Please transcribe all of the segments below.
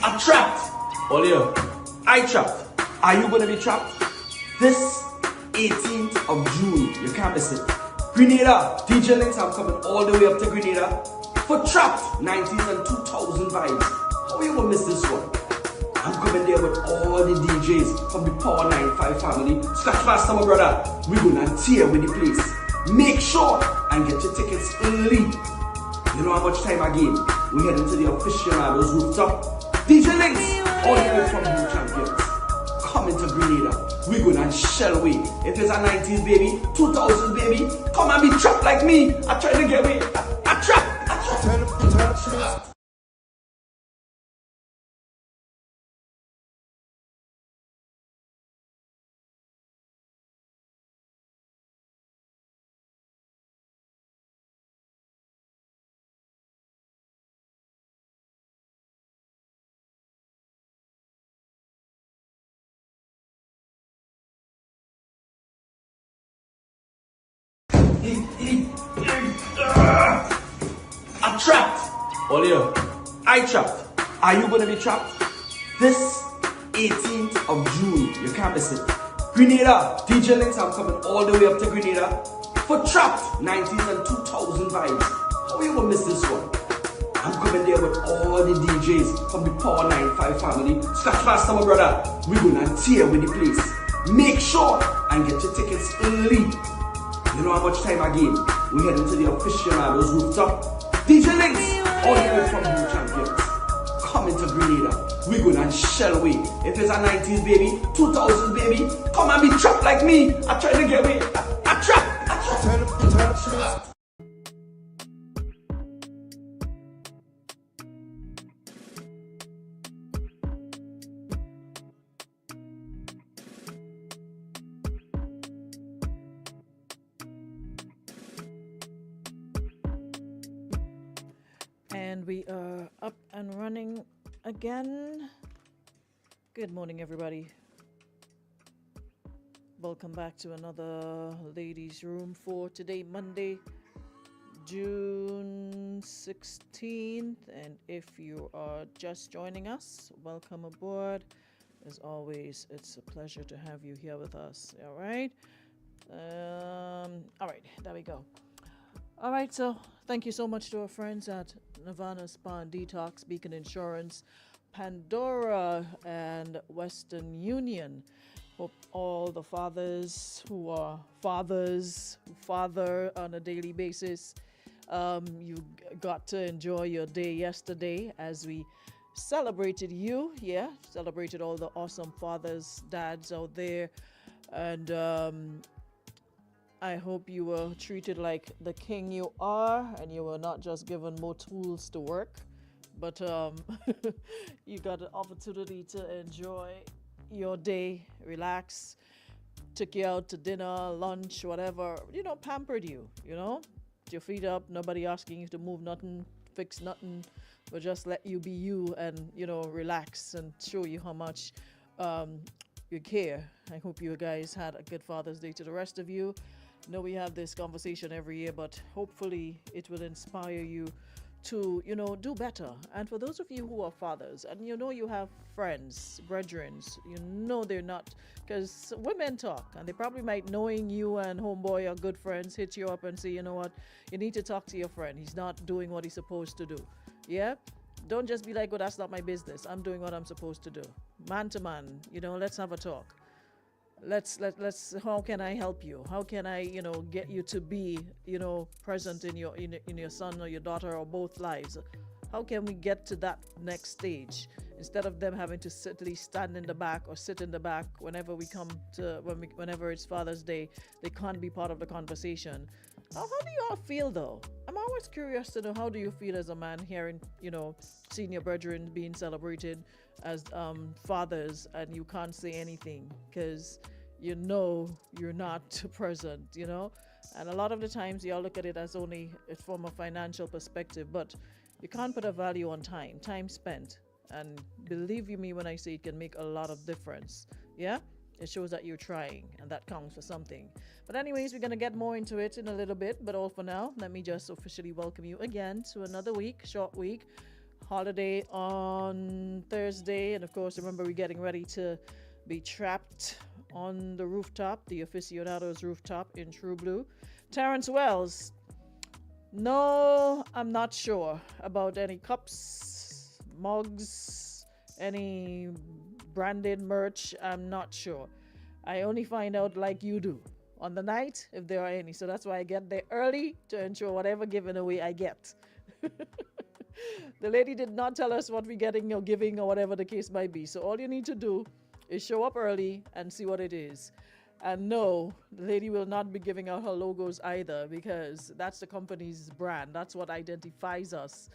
I'm trapped. Olio, I trapped. Are you gonna be trapped? This 18th of June, you can't miss it. Grenada, DJ Links, I'm coming all the way up to Grenada for Trapped 90s and 2000 vibes. How are you gonna miss this one? I'm coming there with all the DJs from the Power 95 family. Scratch Master, my brother. We're gonna tear with the place. Make sure and get your tickets early. You know how much time I gave? We're heading to the aficionados rooftop. DJ Links, all the way from Blue Champions. Coming to Grenada. We're gonna shell away. If it's a 90s baby, 2000s baby, come and be trapped like me. I try to get away. I trap. I'm trapped. Olio, I trapped. Are you gonna be trapped? This 18th of June, you can't miss it. Grenada, DJ Links, I'm coming all the way up to Grenada for Trapped 90s and 2000 vibes. How are you gonna miss this one? I'm coming there with all the DJs from the Power 95 family. Scratch Master, my brother. We're gonna tear with the place. Make sure and get your tickets early. You know how much time I gave? We're heading to the aficionados rooftop. DJ Links, all the way from Blue Champions. Coming to Grenada. We're gonna shell away. If it's a 90s baby, 2000s baby, come and be trapped like me. I try to get away. I trap. And we are up and running again. Good morning, everybody. Welcome back to another ladies' room for today, Monday, June 16th. And if you are just joining us, welcome aboard. As always, it's a pleasure to have you here with us. All right. All right, there we go. All right, so thank you so much to our friends at Nirvana Spa and Detox, Beacon Insurance, Pandora, and Western Union. Hope all the fathers who are fathers, who father on a daily basis, you got to enjoy your day yesterday as we celebrated you, celebrated all the awesome fathers, dads out there, and I hope you were treated like the king you are, and you were not just given more tools to work, but you got an opportunity to enjoy your day, relax, took you out to dinner, lunch, whatever, pampered you, Put your feet up, nobody asking you to move nothing, fix nothing, but just let you be you and, relax and show you how much you care. I hope you guys had a good Father's Day to the rest of you. Know we have this conversation every year, but hopefully it will inspire you to, do better. And for those of you who are fathers and you have friends, brethren, they're not, because women talk and they probably might, knowing you and homeboy are good friends, hit you up and say, you know what, you need to talk to your friend. He's not doing what he's supposed to do. Yeah? Don't just be like, oh, that's not my business. I'm doing what I'm supposed to do. Man to man, let's have a talk. Let's how can I help you? How can I get you to be present in your son or your daughter or both lives? How can we get to that next stage instead of them having to stand in the back or sit in the back whenever we come to whenever it's Father's Day? They can't be part of the conversation. How do you all feel though? I'm always curious to know, how do you feel as a man hearing seeing your brethren being celebrated as fathers and you can't say anything because you're not present, and a lot of the times y'all look at it as only from a financial perspective, but you can't put a value on time spent, and believe you me when I say it can make a lot of difference. It shows that you're trying, and that counts for something. But anyways, we're going to get more into it in a little bit, but all for now, let me just officially welcome you again to another week, short week, holiday on Thursday. And of course, remember, we're getting ready to be trapped on the rooftop, the aficionados rooftop in True Blue. Terrence Wells, no, I'm not sure about any cups, mugs, any branded merch. I'm not sure. I only find out like you do on the night if there are any. So that's why I get there early to ensure whatever given away I get. The lady did not tell us what we're getting or giving or whatever the case might be. So all you need to do is show up early and see what it is. And no, the lady will not be giving out her logos either, because that's the company's brand. That's what identifies us,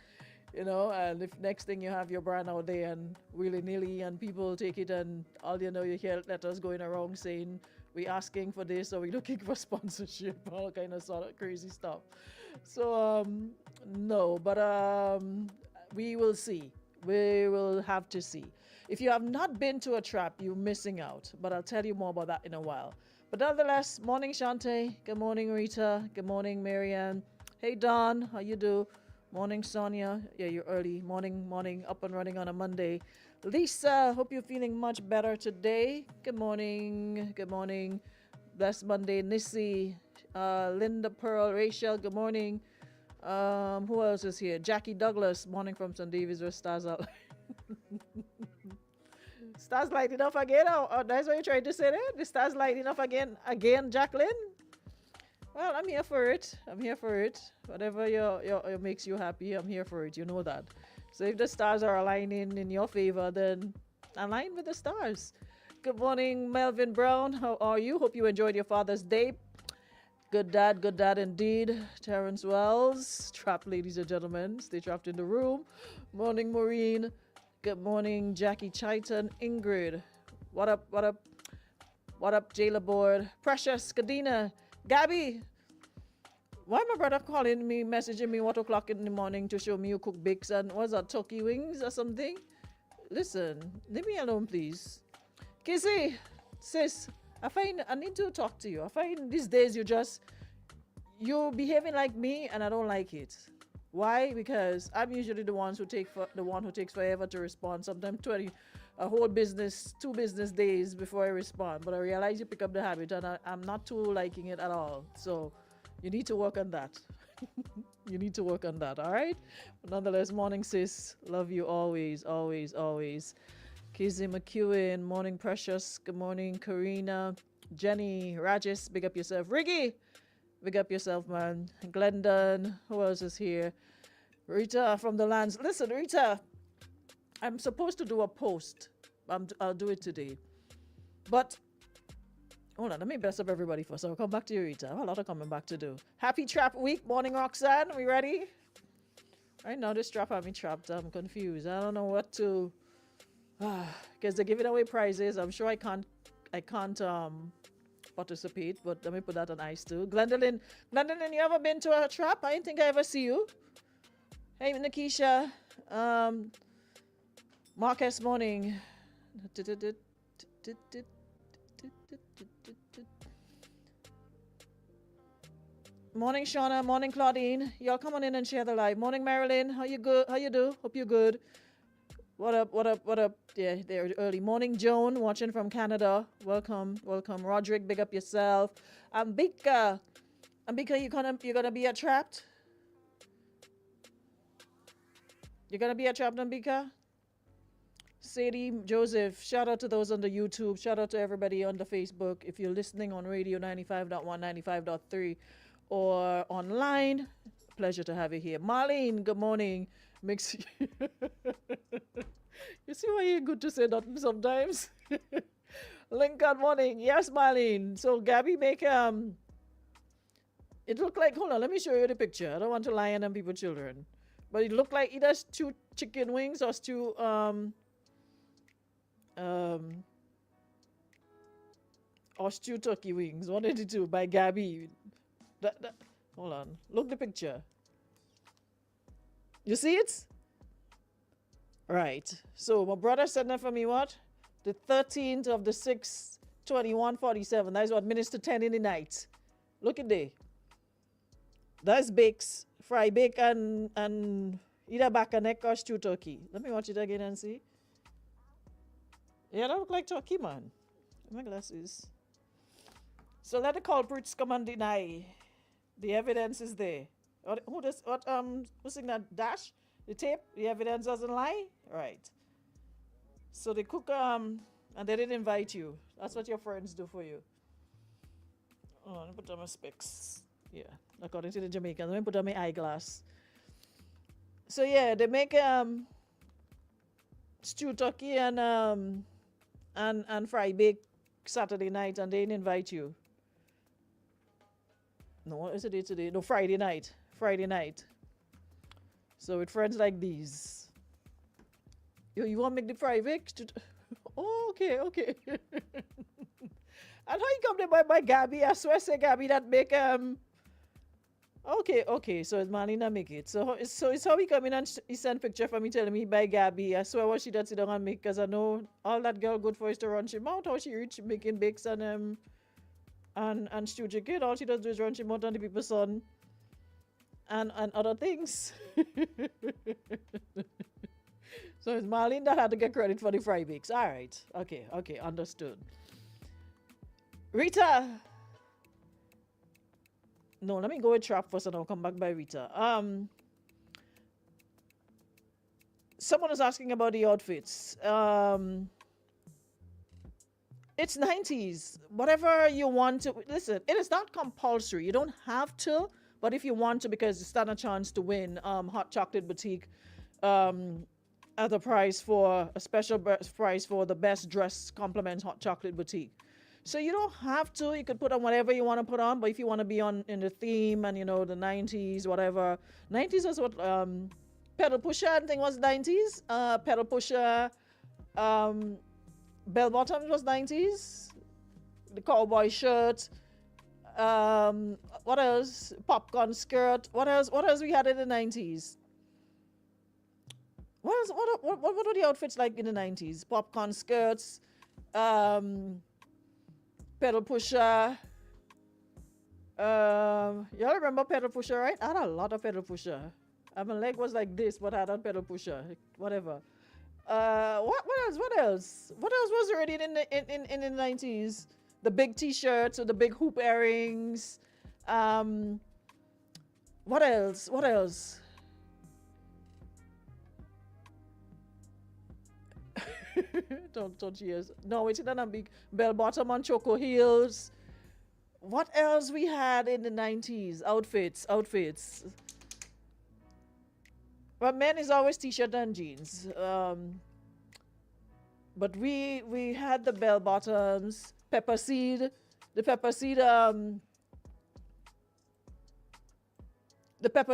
you know. And if next thing you have your brand out there and willy-nilly and people take it, and all you know, you hear letters going around saying we asking for this or we looking for sponsorship, all kind of sort of crazy stuff. So no, but we will see. We will have to see. If you have not been to a trap, you're missing out. But I'll tell you more about that in a while. But nonetheless, morning Shante. Good morning Rita. Good morning Marianne. Hey Don, how you do? Morning Sonia. Yeah, you're early. Morning, up and running on a Monday. Lisa, hope you're feeling much better today. Good morning. Blessed Monday. Nissy, Linda Pearl, Rachel, good morning. Who else is here? Jackie Douglas, morning from St. David's, where stars out. Stars lighting up again? Oh, that's what you're trying to say there? The stars lighting up again, Jacqueline? Well, I'm here for it. Whatever your makes you happy, I'm here for it. You know that. So if the stars are aligning in your favor, then align with the stars. Good morning, Melvin Brown. How are you? Hope you enjoyed your Father's Day. Good dad indeed. Terrence Wells, trapped, ladies and gentlemen. Stay trapped in the room. Morning, Maureen. Good morning, Jackie Chaiton. Ingrid. What up? Jayla Board. Precious, Kadina, Gabby. Why my brother calling me, messaging me 1 o'clock in the morning to show me you cook bakes and what's that, turkey wings or something? Listen, leave me alone, please. Kissy, sis, I need to talk to you. I find these days you're behaving like me and I don't like it. Why? Because I'm usually the one who takes forever to respond. Sometimes a whole business, 2 business days before I respond. But I realize you pick up the habit and I'm not too liking it at all. So you need to work on that. You need to work on that, all right? But nonetheless, morning sis. Love you always. Kizzy McEwen, morning Precious. Good morning, Karina. Jenny, Rajesh, big up yourself. Riggy, big up yourself, man. Glendon, who else is here? Rita from the lands. Listen, Rita, I'm supposed to do a post. I'll do it today. But, hold on, let me best up everybody first. I'll come back to you, Rita. I have a lot of coming back to do. Happy Trap Week. Morning, Roxanne. We ready? Right now, this trap has me trapped. I'm confused. I don't know what to... because they're giving away prizes. I'm sure I can't participate, but let me put that on ice too. Glendolyn, you ever been to a trap? I didn't think I ever see you. Hey, Nikisha. Marcus, morning. Morning, Shauna. Morning, Claudine. Y'all come on in and share the live. Morning, Marilyn. How you do? Hope you're good. What up? Yeah, they're early. Morning, Joan, watching from Canada. Welcome. Roderick, big up yourself. Ambika, you're gonna be a trapped? You're gonna be a trapped, Ambika? Sadie, Joseph, shout out to those on the YouTube. Shout out to everybody on the Facebook. If you're listening on radio 95.1, 95.3, or online, pleasure to have you here. Marlene, good morning. Mix. You see why it's good to say nothing sometimes? Lincoln, morning. Yes, Marlene. So Gabby make it looked like, hold on, let me show you the picture. I don't want to lie on them people children. But it looked like either stew chicken wings or stew turkey wings. One of the two by Gabby. Hold on. Look the picture. You see it? Right. So my brother sent that for me what? The 13th of the 6th, 2147. That's what Minister 10 in the night. Look at there. That's bakes, fry bake and Either back and neck or stew turkey. Let me watch it again and see. Yeah, that look like turkey, man. My glasses. So let the culprits come and deny. The evidence is there. Who does what who's in that dash? The tape? The evidence doesn't lie? Right. So they cook and they didn't invite you. That's what your friends do for you. Oh, let me put on my specs. Yeah. According to the Jamaicans. Let me put on my eyeglass. So yeah, they make stew turkey and fry bake Saturday night and they didn't invite you. No, what is the day today? No, Friday night. Friday night. So with friends like these. You want to make the fry bake? Oh, okay. And how you come there by Gabby? I swear say Gabby that make Okay, so it's Marlena make it. So it's how he come in and he send picture for me telling me by Gabby. I swear what she does sit down and make because I know all that girl good for is to run she mouth how she reach making bakes and stew chicken. All she does do is run she mouth on the people's son and other things. So it's Marlene that had to get credit for the fry bakes. Alright. Okay, understood. Rita. No, let me go with trap first and I'll come back by Rita. Someone is asking about the outfits. It's 90s. Whatever you want to listen, it is not compulsory. You don't have to, but if you want to, because you stand a chance to win Hot Chocolate Boutique at a prize for a special prize for the best dressed compliment Hot Chocolate Boutique. So you don't have to. You could put on whatever you want to put on, but if you want to be on in the theme and the 90s, whatever. 90s was what pedal pusher I think was 90s. Pedal pusher, bell bottoms was 90s. The cowboy shirt. What else? Popcorn skirt. What else we had in the 90s? What were the outfits like in the 90s? Popcorn skirts. Pedal pusher. Y'all remember pedal pusher, right? I had a lot of pedal pusher. My leg was like this, but I had on pedal pusher. Whatever. What else? What else was already in the 90s? The big t-shirts or the big hoop earrings. What else? don't cheers. No, it's not a big bell bottom on choco heels. What else we had in the 90s? Outfits. But men is always t-shirt and jeans. But we had the bell bottoms, pepper seed, the pepper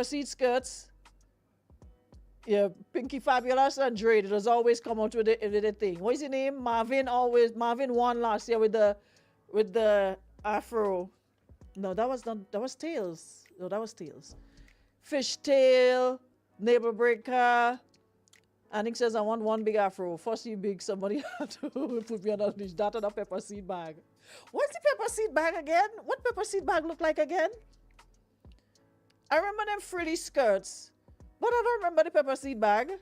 seed skirts. Yeah, Pinky Fabulous and Dre, it does always come out with the thing. What is his name? Marvin won last year with the afro. No, that was Tails. No, that was Tails. Fishtail, Navel Breaker. And he says, I want one big afro. First you big, somebody had to put me on a dish. That and a pepper seed bag. What's the pepper seed bag again? What pepper seed bag look like again? I remember them frilly skirts. But I don't remember the pepper seed bag.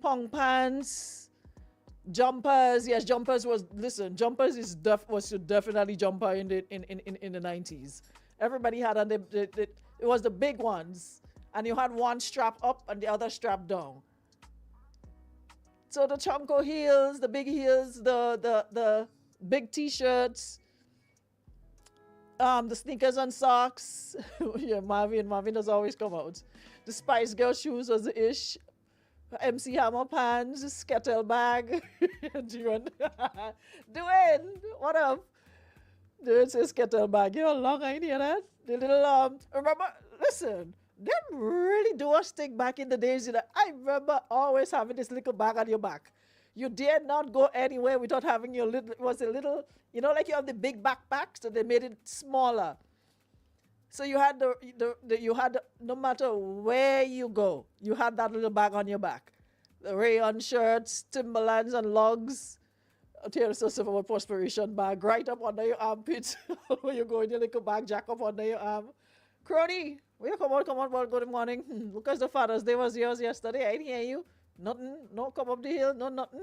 Pong pants, jumpers. Yes, jumpers was definitely jumper in the 90s. Everybody had on it was the big ones, and you had one strap up and the other strap down. So the chonko heels, the big heels, the big t-shirts. The sneakers and socks. Yeah, Marvin does always come out. The Spice Girl shoes was the ish. MC Hammer pants, Skettle bag. Dwayne, what up? Dwayne says Skettle bag. You're long, I hear that. The little remember, listen, them really do a stick back in the days. I remember always having this little bag on your back. You dare not go anywhere without having your little, it was a little, like you have the big backpack, so they made it smaller. So you had no matter where you go, you had that little bag on your back. The rayon shirts, Timberlands and logs. Tears us of a perspiration bag right up under your armpits. When you go in your little bag, jack up under your arm. Crony, Will you come on, well, good morning. Because the Father's Day was yours yesterday. I didn't hear you. Nothing. No come up the hill. No nothing.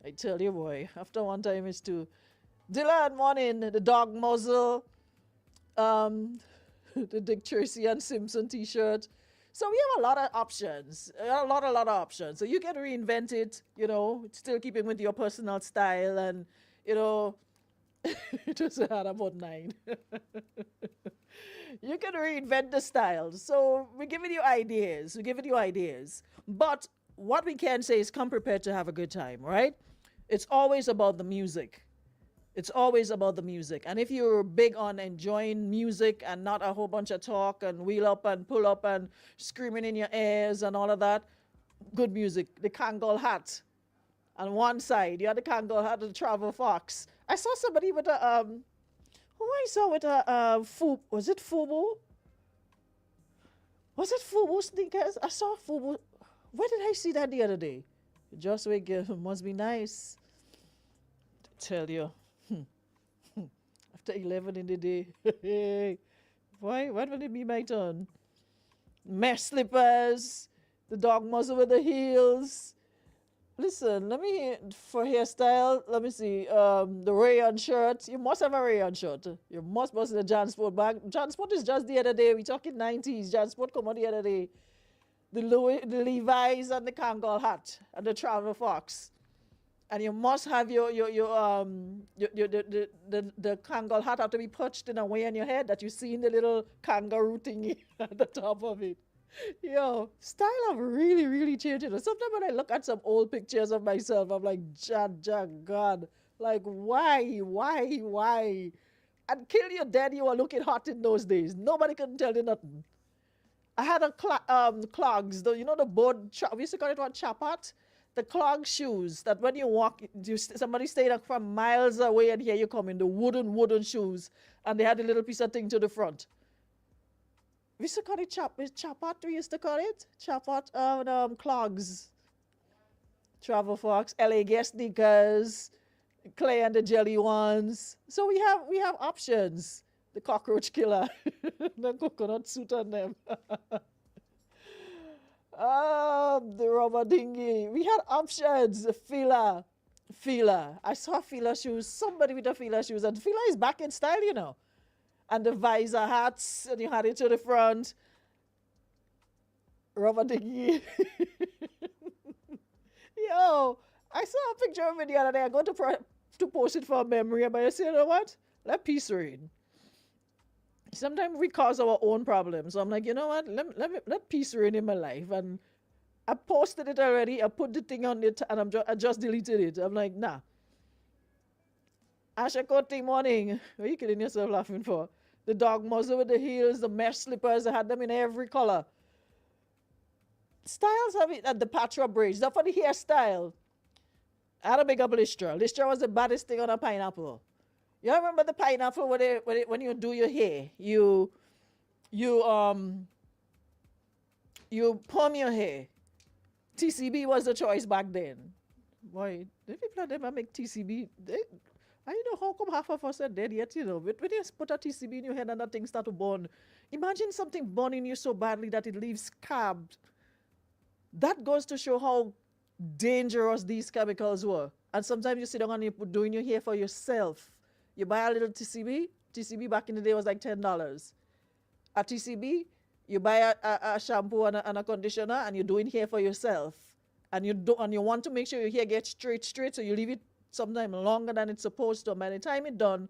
I tell you, boy. After one time, it's too. Dylan, morning. The dog muzzle. The Dick Tracy and Simpson T-shirt. So we have a lot of options. A lot of options. So you can reinvent it. Still keeping with your personal style, and it was hard about 9. You can reinvent the style. So we're giving you ideas. But what we can say is come prepared to have a good time, right? It's always about the music. And if you're big on enjoying music and not a whole bunch of talk and wheel up and pull up and screaming in your ears and all of that, good music. The Kangol hat. On one side, you had the Kangol hat, the Travel Fox. I saw somebody with a who I saw with a was it Fubu? Was it Fubu sneakers? I saw Fubu. Where did I see that the other day? Just wake must be nice. Tell you. After 11 in the day. Why? When will it be my turn? Mesh slippers, the dog muzzle with the heels. Listen, for hairstyle, let me see. The rayon shirt. You must have a rayon shirt. You must have the Jansport bag. Jansport is just the other day. We talking 90s. Jansport come out the other day. The Levi's and the Kangol hat and the Travel Fox. And you must have the Kangol hat have to be perched in a way on your head that you see in the little kangaroo thingy at the top of it. Yo, style have really, really changed. Sometimes when I look at some old pictures of myself, I'm like, God, like why? And kill your dad, you were looking hot in those days. Nobody couldn't tell you nothing. I had a clogs, the board, we used to call it what, chapat? The clog shoes that when you walk, somebody stayed up from miles away and here you come in, the wooden shoes, and they had a little piece of thing to the front. We used to call it chapat, we used to call it chapat, clogs. Travel Fox, LA Guest sneakers, Clay and the Jelly ones. So we have options. The cockroach killer, the coconut suit on them. The rubber dinghy. We had options. Fila. I saw Fila shoes. Somebody with the Fila shoes. And Fila is back in style, And the visor hats. And you had it to the front. Rubber dinghy. Yo, I saw a picture of it the other day. I'm going to post it for a memory. But I said, you know what? Let peace reign. Sometimes we cause our own problems. So I'm like, you know what? Let peace reign in my life. And I posted it already. I put the thing on it and I just deleted it. I'm like, nah. Asha Cote morning. What are you kidding yourself laughing for? The dog muzzle with the heels, the mesh slippers. I had them in every color. Styles have it at the Patra braids. That's for the hairstyle. I had to make up Listra. Listra was the baddest thing on a pineapple. You remember the pineapple when you do your hair, you perm your hair. TCB was the choice back then. Boy, the people that make TCB, I know how come half of us are dead yet, But when you put a TCB in your head and that thing start to burn, imagine something burning you so badly that it leaves scabs. That goes to show how dangerous these chemicals were. And sometimes you sit down and you're doing your hair for yourself. You buy a little TCB. TCB back in the day was like $10. A TCB, you buy a shampoo and a conditioner, and you're doing hair for yourself. And you want to make sure your hair gets straight, so you leave it sometime longer than it's supposed to. And by the time it's done,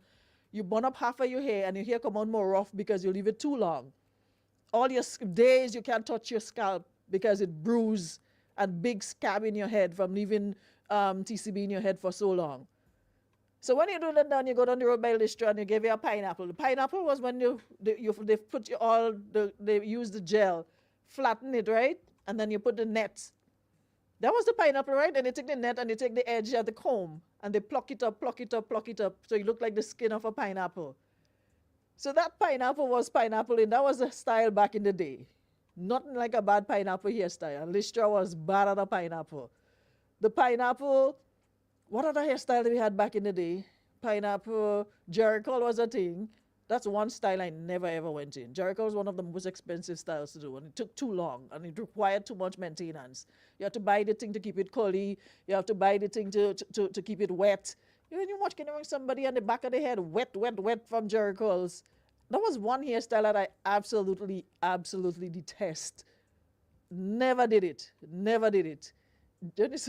you burn up half of your hair, and your hair come out more rough because you leave it too long. All your days you can't touch your scalp because it bruised and big scab in your head from leaving TCB in your head for so long. So when you do that down, you go down the road by Listra and you give you a pineapple. The pineapple was when they use the gel, flatten it, right? And then you put the net. That was the pineapple, right? And they take the net and they take the edge of the comb and they pluck it up. So you look like the skin of a pineapple. So that pineapple was pineapple, and that was the style back in the day. Nothing like a bad pineapple hairstyle. Listra was bad at a pineapple. The pineapple, what other hairstyle we had back in the day? Pineapple, Jericho was a thing. That's one style I never ever went in. Jerry curl is one of the most expensive styles to do, and it took too long, and it required too much maintenance. You have to buy the thing to keep it curly. You have to buy the thing to keep it wet. You watch somebody on the back of the head wet, wet, wet from Jerry curls. That was one hairstyle that I absolutely, absolutely detest. Never did it. Never did it. Jericho's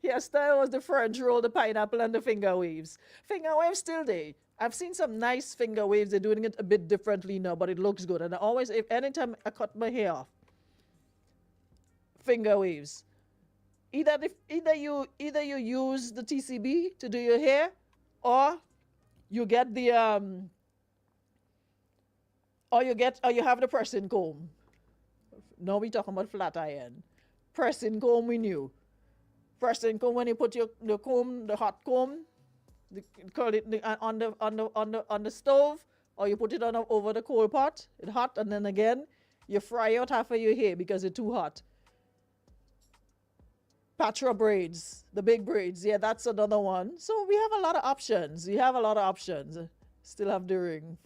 hairstyle was the French roll, the pineapple, and the finger waves. Finger waves still there. I've seen some nice finger waves. They're doing it a bit differently now, but it looks good. And I always, if anytime I cut my hair off, finger waves. Either you use the TCB to do your hair, or you get the or you have the pressing comb. Now we talking about flat iron. Pressing comb we knew. Pressing comb, when you put the comb, the hot comb, curl it on the stove, or you put it on over the coal pot. It's hot, and then again you fry out half of your hair because it's too hot. Patra braids, the big braids. Yeah, that's another one. So we have a lot of options. Still have the ring,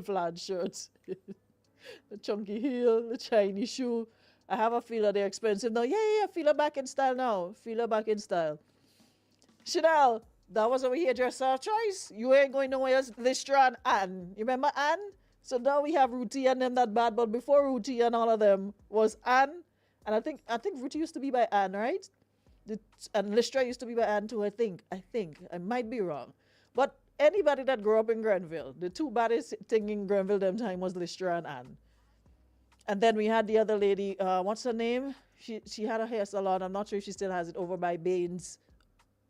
flat shirts, the chunky heel, the shiny shoe. I have a feeler they're expensive now. Yeah, feeler back in style now. Feeler back in style. Chanel, that was our hairdresser choice. You ain't going nowhere else. Listra and Anne. You remember Anne? So now we have Ruthie and them that bad, but before Ruthie and all of them was Anne. And I think Ruthie used to be by Anne, right? And Listra used to be by Anne too, I think. I might be wrong. But anybody that grew up in Grenville, the two baddest thing in Grenville them time was Listra and Anne. And then we had the other lady, what's her name? She had a hair salon. I'm not sure if she still has it, over by Baines,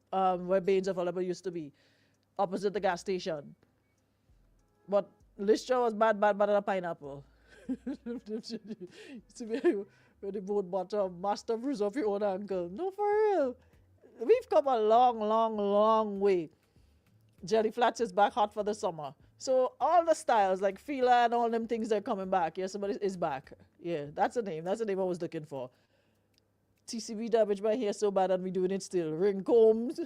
where Baines Available used to be, opposite the gas station. But Listra was bad at a pineapple. Used to be with the boat bottom, master bruise off your own ankle. No, for real. We've come a long, long, long way. Jelly Flats is back hot for the summer. So all the styles like Fila and all them things are coming back. Yeah, somebody is back. Yeah, that's the name. That's the name I was looking for. TCB damaged my hair so bad and we doing it still. Ring combs.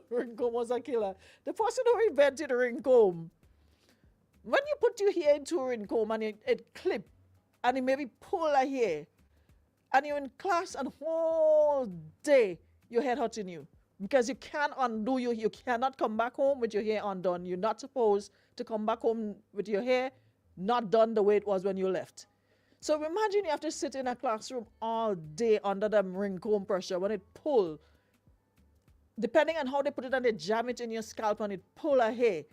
Ring comb was a killer. The person who invented a ring comb. When you put your hair into a ring comb and it clip and it maybe pull a hair and you're in class and whole day your head hurting you. Because you can't undo you cannot come back home with your hair undone. You're not supposed to come back home with your hair not done the way it was when you left. So imagine you have to sit in a classroom all day under the ring comb pressure when it pull. Depending on how they put it and they jam it in your scalp and it pull a hair.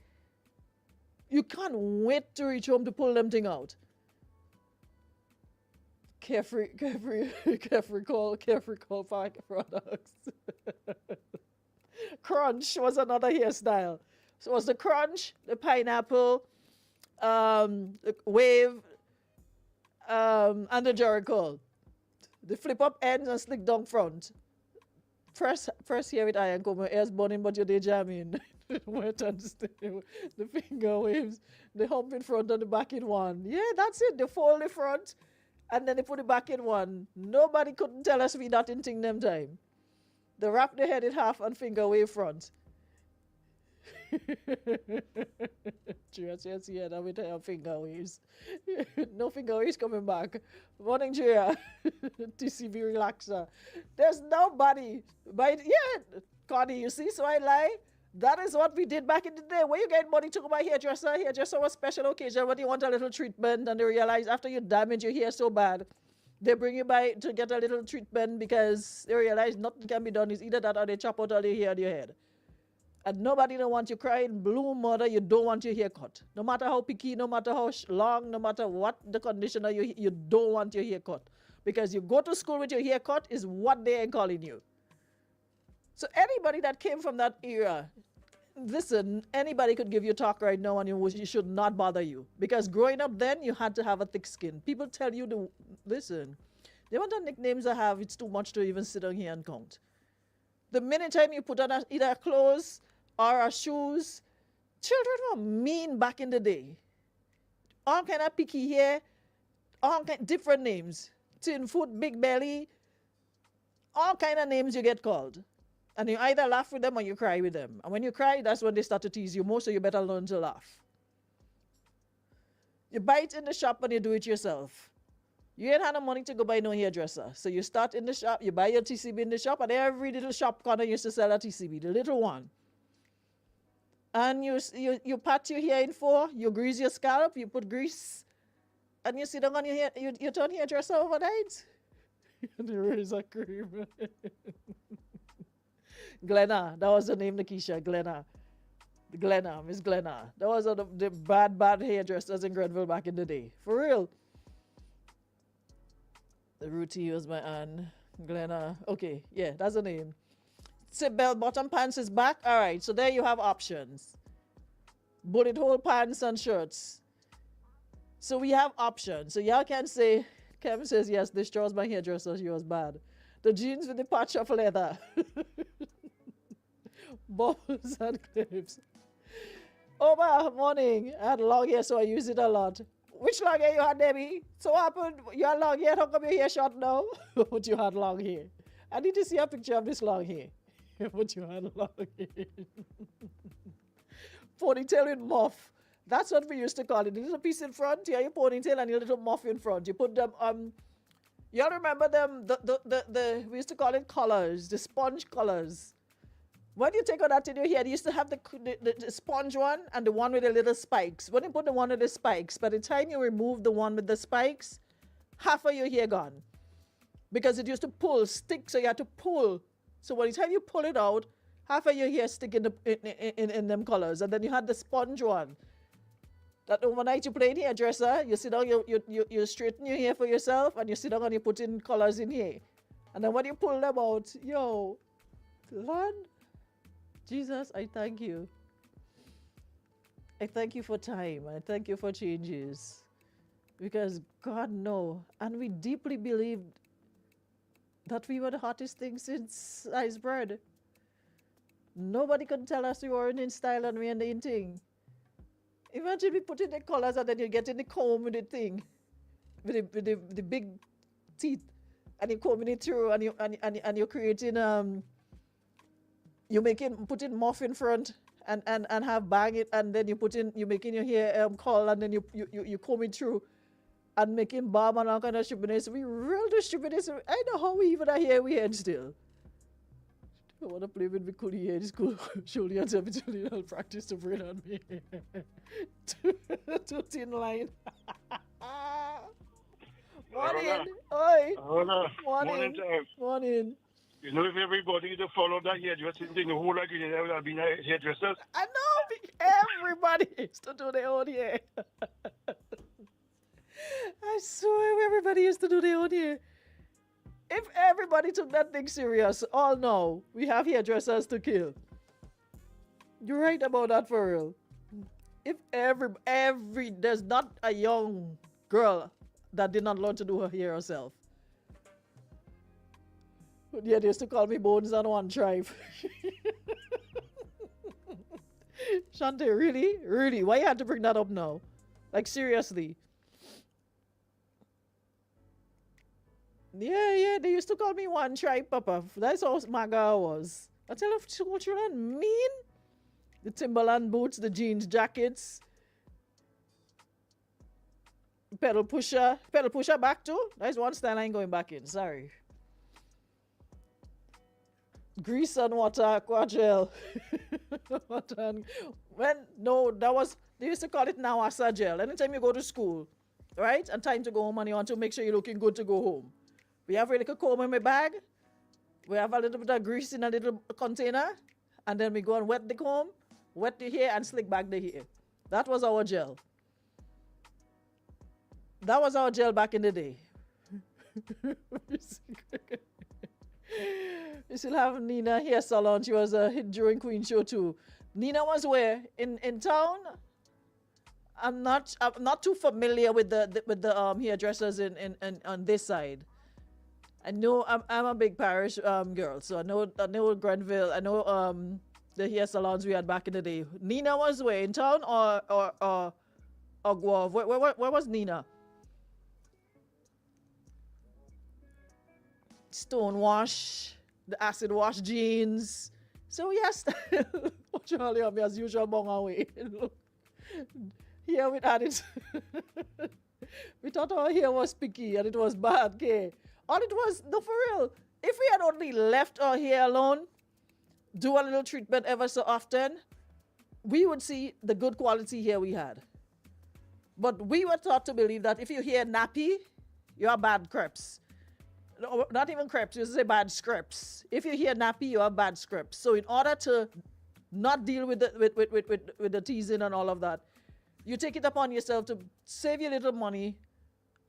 You can't wait to reach home to pull them thing out. Carefree call products. Crunch was another hairstyle. So it was the crunch, the pineapple, the wave, and the Jericho. The flip up ends and slick down front. Press here with iron comb, your ears burning, but your day jamming. Wet and still. The finger waves, the hump in front and the back in one. Yeah, that's it. They fold the front and then they put it back in one. Nobody couldn't tell us we not in thing them time. They wrap the head in half and finger wave front. Yes, yeah, now we tell finger waves. No finger waves coming back. Morning, Jia. TCB relaxer. There's nobody. Yeah, Connie, you see, so I lie. That is what we did back in the day. Where you get money to go buy hairdresser? Hairdresser was special occasion when you want a little treatment and they realize after you damage your hair so bad, they bring you by to get a little treatment because they realize nothing can be done. It's either that or they chop out all the hair on your head. And nobody don't want you crying blue mother, you don't want your hair cut. No matter how picky, no matter how long, no matter what the condition of you don't want your hair cut. Because you go to school with your hair cut is what they ain't calling you. So anybody that came from that era, listen, anybody could give you talk right now and you should not bother you. Because growing up then, you had to have a thick skin. People tell you listen, the amount of nicknames I have, it's too much to even sit down here and count. The minute time you put on either clothes or a shoes, children were mean back in the day. All kind of picky hair, different names. Tin foot, big belly, all kind of names you get called. And you either laugh with them or you cry with them. And when you cry, that's when they start to tease you more, so you better learn to laugh. You buy it in the shop and you do it yourself. You ain't had no money to go buy no hairdresser. So you start in the shop, you buy your TCB in the shop, and every little shop corner used to sell a TCB, the little one. And you pat your hair in four, you grease your scalp, you put grease, and you sit down on your hair, you turn hairdresser overnight. The razor cream. Glenna, that was the name, Nikisha, Glenna. Glenna, Miss Glenna. That was one of the bad hairdressers in Grenville back in the day. For real. The Ruti was my aunt. Glenna. Okay, yeah, that's the name. So bell bottom pants is back. All right, so there you have options. Bullet hole pants and shirts. So we have options. So y'all can say, Kevin says, yes, this was my hairdresser. She was bad. The jeans with the patch of leather. Bubbles and clips. Oh, my morning. I had long hair, so I use it a lot. Which long hair you had, Debbie? So what happened? You had long hair. How come your hair short now? But you had long hair. I need to see a picture of this long hair. But you had long hair. Ponytail with muff. That's what we used to call it. The little piece in front, yeah, your ponytail and your little muff in front. You put them, y'all remember them, we used to call it collars, the sponge collars. When you take out that in your hair, they used to have the sponge one and the one with the little spikes. When you put the one with the spikes, by the time you remove the one with the spikes, half of your hair gone. Because it used to stick, so you had to pull. So by the time you pull it out, half of your hair stick in them colors. And then you had the sponge one. That overnight you play in hairdresser, you sit down, you straighten your hair for yourself, and you sit down and you put in colors in here. And then when you pull them out, yo, Lord, Jesus, I thank you. I thank you for time. I thank you for changes. Because God knows, and we deeply believed that we were the hottest thing since sliced bread. Nobody could tell us we weren't in style and we weren't in thing. Imagine we put in the colors and then you get in the comb with the thing, with the big teeth, and you're combing it through, and you're creating you putting muff in front and have bang it, and then you're making your hair curl, and then you comb it through and making balm and all kind of stupidness. We real the stupidness. I know how we even are here we head still. I want to play with me cool here in school. Surely and Julian, I'll practice to bring on me. to thin line. Morning. Oi. Morning. Morning. You know, if everybody to follow that hairdressing thing, the whole like you would have been hairdressers. I know. Everybody used to do their own hair. I swear everybody used to do their own hair. If everybody took that thing serious, all know we have hairdressers to kill. You're right about that for real. If there's not a young girl that did not learn to do her hair herself. Yeah, they used to call me Bones on One Tribe. Shante, really? Really? Why you had to bring that up now? Like, seriously. Yeah, they used to call me One Tribe, Papa. That's how MAGA was. I tell you, children, mean. The Timberland boots, the jeans jackets. Pedal pusher back too. That's one style I ain't going back in. Sorry. Grease and water, aqua gel. They used to call it Nawasa gel. Anytime you go to school, right? And time to go home and you want to make sure you're looking good to go home. We have a little comb in my bag. We have a little bit of grease in a little container. And then we go and wet the comb, wet the hair, and slick back the hair. That was our gel. That was our gel back in the day. We still have Nina hair salon. She was a hit during Queen Show too. Nina was where? In town? I'm not too familiar with the hairdressers in on this side. I know I'm a big parish girl, so I know Grenville. I know the hair salons we had back in the day. Nina was where, in town or Guave? Where was Nina? Stonewash. the acid wash jeans. So yes, Charlie, I'm as usual, bong away. Look, here we had it. We thought our hair was picky and it was bad, okay? All it was, no, for real. If we had only left our hair alone, do a little treatment ever so often, we would see the good quality hair we had. But we were taught to believe that if your hair nappy, you are bad crepes. No, not even crepes, you say bad scraps. If your hair nappy, you are bad scraps. So in order to not deal with the teasing and all of that, you take it upon yourself to save your little money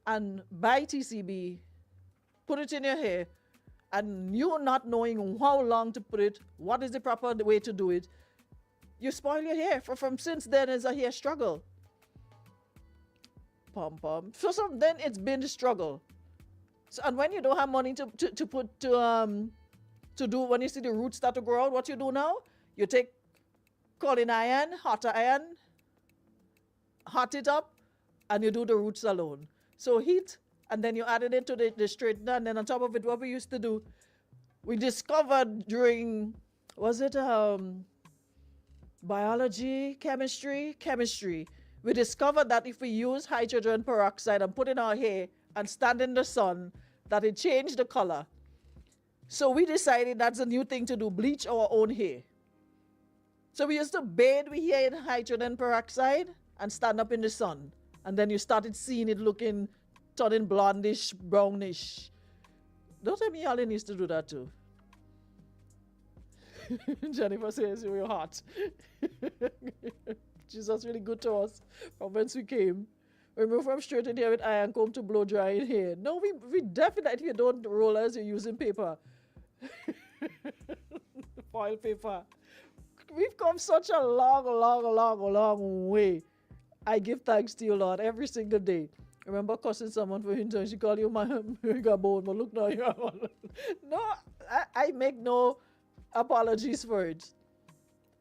and buy TCB, put it in your hair, and you not knowing how long to put it, what is the proper way to do it, you spoil your hair. From since then, it's a hair struggle. Pom. So then it's been the struggle. So, and when you don't have money to put to do, when you see the roots start to grow out, what you do now? You take curling iron, hot iron, hot it up, and you do the roots alone. So heat, and then you add it into the straightener, and then on top of it, what we used to do, we discovered during, was it biology, chemistry? We discovered that if we use hydrogen peroxide and put in our hair and stand in the sun, that it changed the color. So we decided that's a new thing to do, bleach our own hair. So we used to bathe with hair in hydrogen peroxide and stand up in the sun. And then you started seeing it turning blondish, brownish. Don't tell me Alan used to do that too. Jennifer says you were hot. Jesus really good to us from whence we came. We moved from straight in here with iron comb to blow dry in here. No, we definitely don't rollers, you're using paper. Foil paper. We've come such a long way. I give thanks to you, Lord, every single day. Remember cussing someone for him, she called you my bone, but look now, you're no, I make no apologies for it.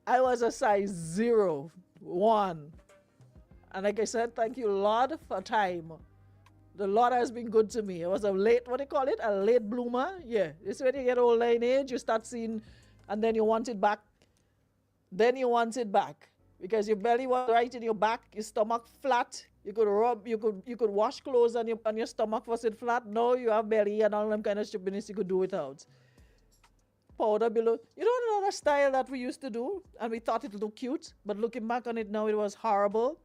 I was a size 0, 1. And like I said, thank you, Lord, for time. The Lord has been good to me. I was a late, what do you call it? A late bloomer? Yeah. It's when you get older in age, you start seeing, and then you want it back. Then you want it back. Because your belly was right in your back, your stomach flat. You could rub, you could wash clothes and your stomach was it flat. No, you have belly and all them kind of stupidness you could do without. Powder below. You know another style that we used to do, and we thought it looked cute, but looking back on it now, it was horrible.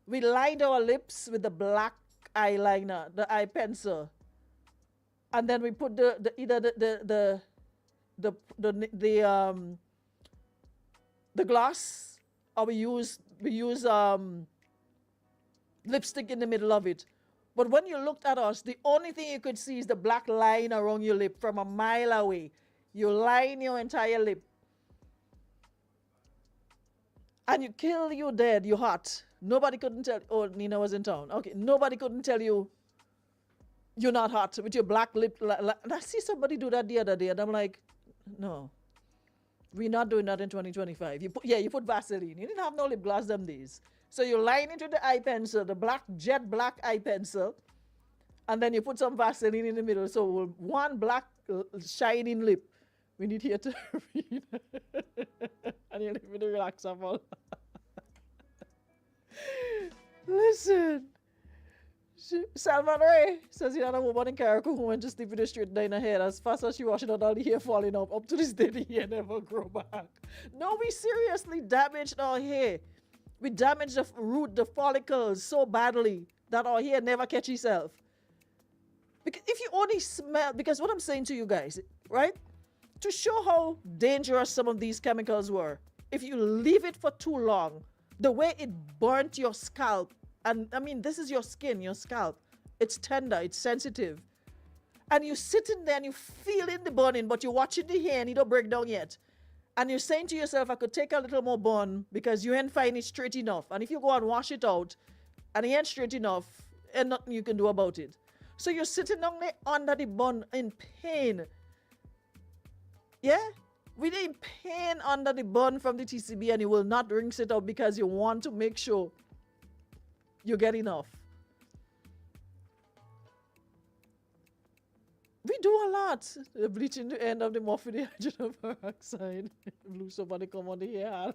We lined our lips with the black eyeliner, the eye pencil, and then we put either the gloss, or we use lipstick in the middle of it. But when you looked at us, the only thing you could see is the black line around your lip from a mile away. You line your entire lip. And you kill you dead, you hot. Nobody couldn't tell, oh, Nina was in town. Okay, nobody couldn't tell you you're not hot with your black lip. And I see somebody do that the other day, and I'm like, no, we're not doing that in 2025. You put Vaseline. You didn't have no lip gloss them days. So you line into the eye pencil, the jet black eye pencil, and then you put some Vaseline in the middle. So one black shining lip. We need here to read. And you leave me to relax up all. Listen. Salman Ray says he had a woman in Carriacou who went to sleep with a straight down her head. As fast as she washed out, all the hair falling off. Up to this day, the hair never grow back. No, we seriously damaged our hair. We damaged the root, the follicles so badly that our hair never catch itself. Because if you only smell, because what I'm saying to you guys, right? To show how dangerous some of these chemicals were, if you leave it for too long, the way it burnt your scalp, and I mean, this is your skin, your scalp. It's tender, it's sensitive. And you're sitting there and you're feeling the burning, but you're watching the hair and it don't break down yet. And you're saying to yourself, I could take a little more burn because you ain't find it straight enough. And if you go and wash it out and it ain't straight enough, and nothing you can do about it. So you're sitting down there under the burn in pain. Yeah? With in pain under the burn from the TCB, and you will not rinse it out because you want to make sure you get enough. We do a lot. The bleaching the end of the muff with the hydrogen peroxide. Blue somebody come on the hair.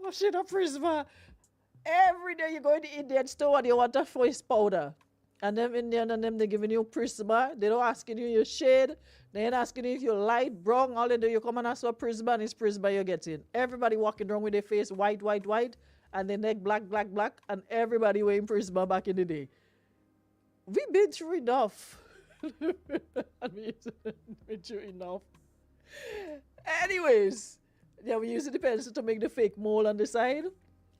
Oh shit, a Prisma. Every day you go in the Indian store and you want a face powder. And them Indian and them they giving you Prisma. They don't asking you your shade. They ain't asking you if you're light, brown. All they do you come and ask for Prisma and it's Prisma you're getting. Everybody walking around with their face white, white, white. And their neck black, black, black. And everybody wearing Prisma back in the day. We've been through enough. We've been through enough. Anyways, yeah, we use the pencil to make the fake mole on the side.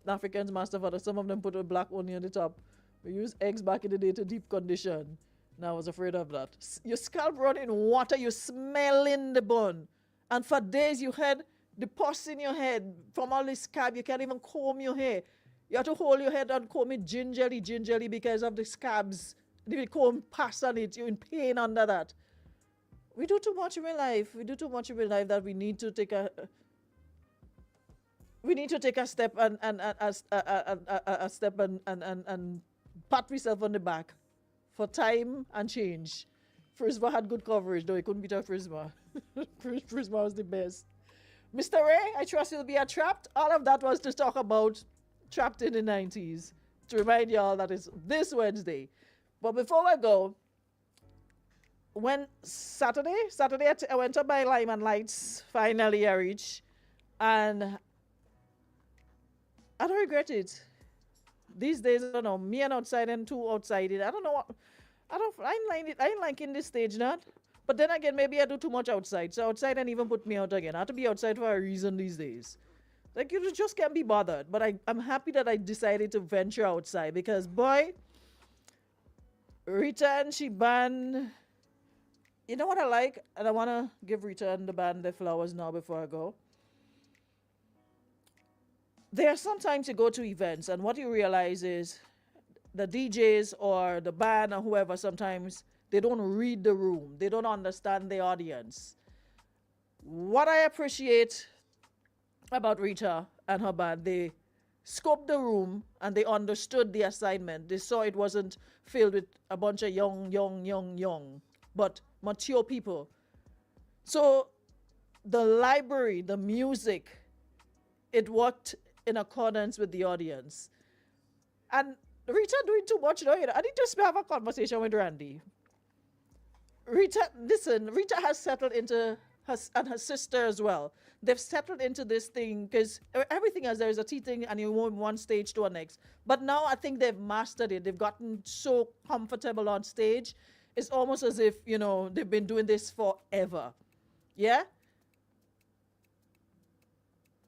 The Africans master for that. Some of them put a black onion on the top. We use eggs back in the day to deep condition. Now I was afraid of that. Your scalp running water, you smelling the bun. And for days you had the pus in your head from all the scab. You can't even comb your hair. You have to hold your head and comb it gingerly because of the scabs. The comb pass on it. You're in pain under that. We do too much in real life. We do too much in real life that we need to take a step and a step and pat myself on the back for time and change. Prisma had good coverage, though it couldn't beat our Prisma. Prisma was the best. Mr. Ray, I trust you'll be a Trapped. All of that was to talk about Trapped in the 90s. To remind y'all that it's this Wednesday. But before I go, when Saturday I went to buy Lyman Lights. Finally I reached. And I don't regret it. These days, I don't know, me and outside and two outside it. I don't know what, I ain't liking this stage not. But then again, maybe I do too much outside. So outside and even put me out again. I have to be outside for a reason these days. Like, you just can't be bothered. But I'm happy that I decided to venture outside because, boy, Rita and she band. You know what I like? And I want to give Rita and the band their flowers now before I go. There are sometimes you go to events and what you realize is the DJs or the band or whoever sometimes they don't read the room. They don't understand the audience. What I appreciate about Rita and her band, they scoped the room and they understood the assignment. They saw it wasn't filled with a bunch of young, but mature people. So the library, the music, it worked in accordance with the audience. And Rita doing too much now. I need to have a conversation with Randy. Rita has settled into and her sister as well. They've settled into this thing because everything else there is a teething and you move one stage to a next. But now I think they've mastered it. They've gotten so comfortable on stage. It's almost as if, they've been doing this forever. Yeah?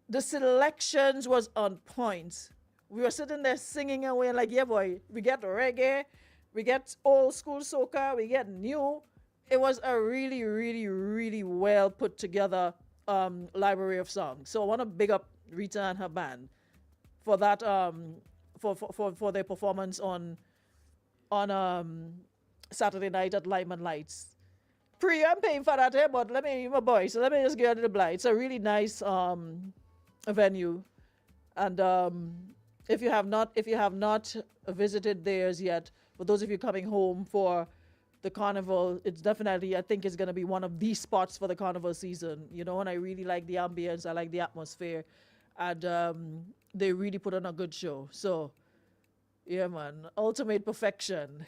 The selections was on point. We were sitting there singing away like, yeah, boy, we get reggae, we get old school soca, we get new. It was a really, really, really well put together library of songs. So I want to big up Rita and her band for that, for their performance on Saturday night at Lyman Lights. I'm paying for that, but let me just get to the blind. It's a really nice venue, and if you have not visited theirs yet, for those of you coming home for the carnival, it's definitely, I think it's going to be one of the spots for the carnival season, and I really like the ambience, I like the atmosphere, and they really put on a good show. So yeah, man, ultimate perfection.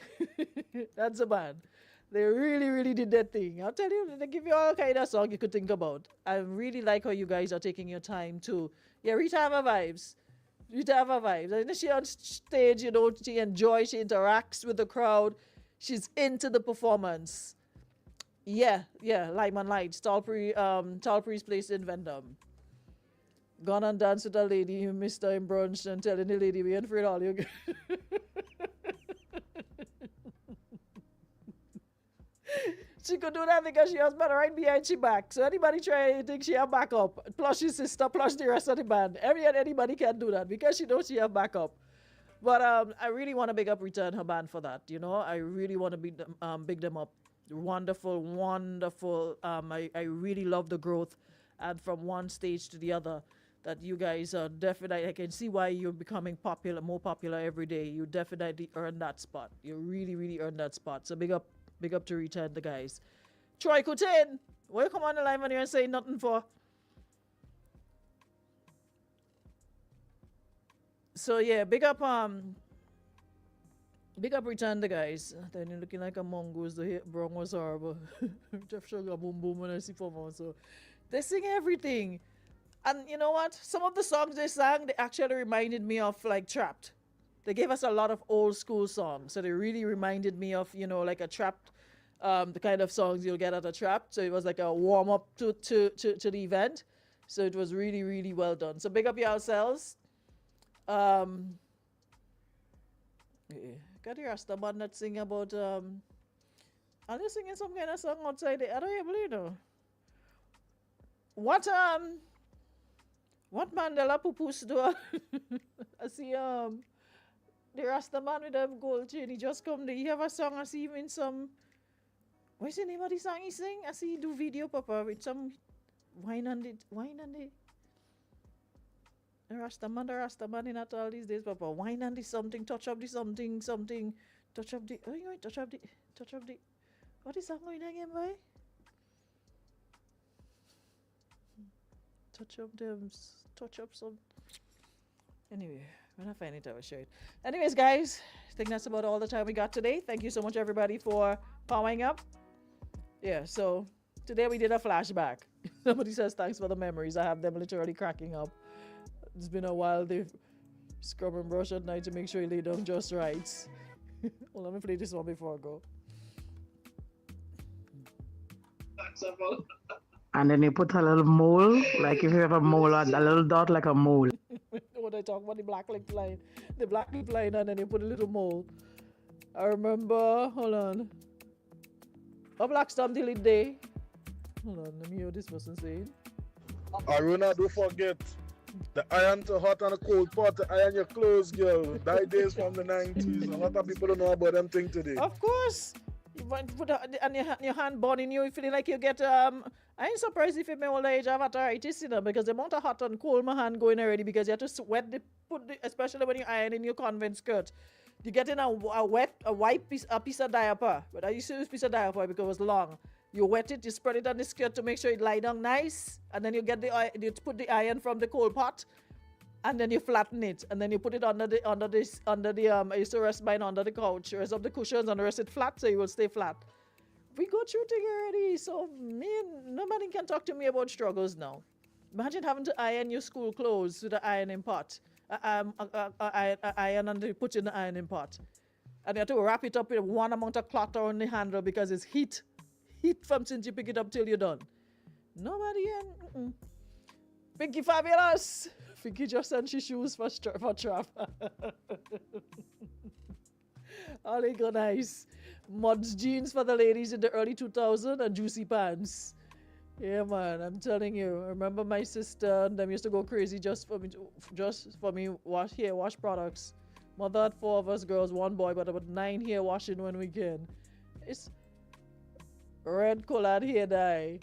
That's a band. They really, really did that thing. I'll tell you, they give you all kind of song you could think about. I really like how you guys are taking your time to, Rita have her vibes. And she on stage, she enjoys, she interacts with the crowd. She's into the performance. Yeah, Lyman Lights, Talpre's place in Vendom. Gone and dance with a lady you missed her in brunch and telling the lady we ain't afraid all you. She could do that because she has been right behind she back. So anybody try to think she have backup, plus her sister, plus the rest of the band. Anybody can do that because she knows she have backup. But I really want to big up Rita and her band for that. I really want to big them up. Wonderful, wonderful. I really love the growth, and from one stage to the other, that you guys are definitely. I can see why you're becoming more popular every day. You definitely earn that spot. You really, really earn that spot. So big up Big up to Rita and the guys. Troy Coutin, why you come on the line when you're saying nothing for? So yeah, big up Rita and the guys. Then you're looking like a mongoose. The hit Bron was horrible. Jeff Sugar boom boom when I see for more. So they sing everything. And you know what? Some of the songs they sang, they actually reminded me of like Trapped. They gave us a lot of old school songs. So they really reminded me of, you know, like a Trapped, the kind of songs you'll get at a Trapped. So it was like a warm up to the event. So it was really, really well done. So big up yourselves. Got the Rasta man that sing about are they singing some kind of song outside the other able, you know? What Mandela Pupus do? I see the Rasta man with the gold chain, he just come there. He have a song, I see him in some, what's the name of the song he sing? I see he do video papa with some wine and it. The Rasta man in at all these days, papa. Wine and the something, touch up the something, touch up the, what is that going again, boy? Touch up some. Anyway, when I find it, I will share it. Anyways, guys, I think that's about all the time we got today. Thank you so much, everybody, for powering up. Yeah, so today we did a flashback. Somebody says thanks for the memories. I have them literally cracking up. It's been a while. They scrub and brush at night to make sure you lay down just right. Well, let me play this one before I go. And then you put a little mole, like if you have a mole, a little dot like a mole. When I talk about the black lip line, and then you put a little mole. I remember, hold on. A black stamp till it day. Hold on, let me hear what this person saying. Aruna, don't forget. The iron to hot and a cold pot to iron your clothes, girl. That days from the 90s. A lot of people don't know about them thing today. Of course. You want to put and your hand burning you, feeling like you get I ain't surprised if you may old age have arthritis, you know, because the amount of hot and cold my hand going already because you have to sweat especially when you iron in your convent skirt. You get in a white piece of diaper. But I used to use piece of diaper because it was long. You wet it, you spread it on the skirt to make sure it lie down nice, and then you put the iron from the coal pot, and then you flatten it, and then you put it under the I used to rest mine under the couch, rest of the cushions, and the rest it flat, so it will stay flat. We go through things already, so nobody can talk to me about struggles now. Imagine having to iron your school clothes with an ironing pot, iron and they put in the ironing pot, and you have to wrap it up with one amount of cloth around the handle because it's heat from since you pick it up till you're done. Nobody in. Pinky Fabulous. Pinky just sent she shoes for trap. All they go nice. Mods jeans for the ladies in the early 2000s and juicy pants. Yeah, man, I'm telling you. I remember my sister and them used to go crazy just for me wash products. Mother had 4 of us girls, 1 boy, but about 9 hair washing when we can. It's red colored hair dye.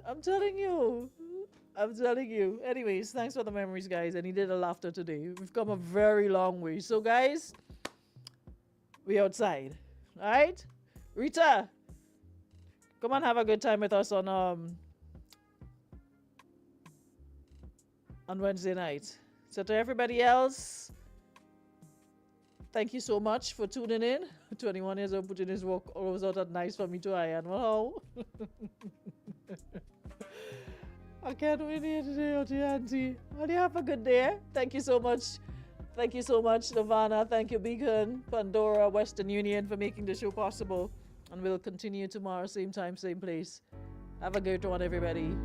I'm telling you. Anyways, thanks for the memories, guys. I needed a laughter today. We've come a very long way. So, guys, we outside. All right? Rita, come and have a good time with us on Wednesday night. So to everybody else, thank you so much for tuning in. 21 years old, putting his work always out at nice for me to iron. Well, I can't wait here today, Auntie. Well, you have a good day. Thank you so much. Thank you so much, Nirvana. Thank you, Beacon, Pandora, Western Union for making the show possible. And we'll continue tomorrow, same time, same place. Have a good one, everybody.